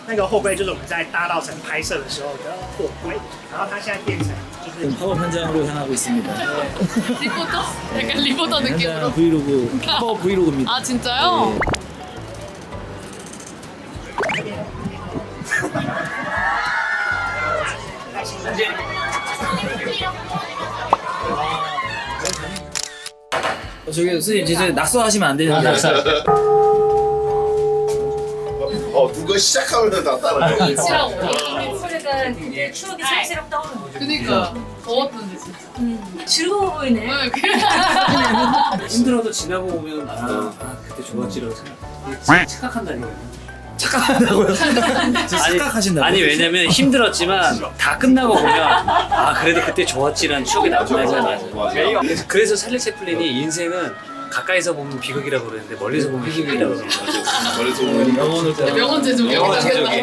那个貨櫃就是我們在大稻埕拍攝的時候的貨櫃，然後它現在變成就是 파업 현장으로 향하고 있습니다. 리포터? 약간 리포터 느낌으로. 현장 브이로그, 파업 브이로그입니다. 아 진짜요? 저기 선생님 이제 낙서하시면 안 되는데. 누가 시작하면 다 따라가. 치라고. 소리가 추억이 새록새록 떠오르는 거죠. 그니까 더웠던데 진짜. 즐거워 보이네. 네, 힘들어도 지나고 오면 그때 좋았지라고 생각. 착각한다니까요. 착각한다고요? 착각하신다고? 아니 왜냐면 힘들었지만 다 끝나고 보면 아 그래도 그때 좋았지라는 추억이 나오잖아요. 맞아요. 그래서 찰리 채플린이 인생은 가까이서 보면 비극이라고 그러는데 멀리서 보면 희극이라고 그러는 거죠. 머리서 보면 영혼을 명언 제조기. 명언 제조기.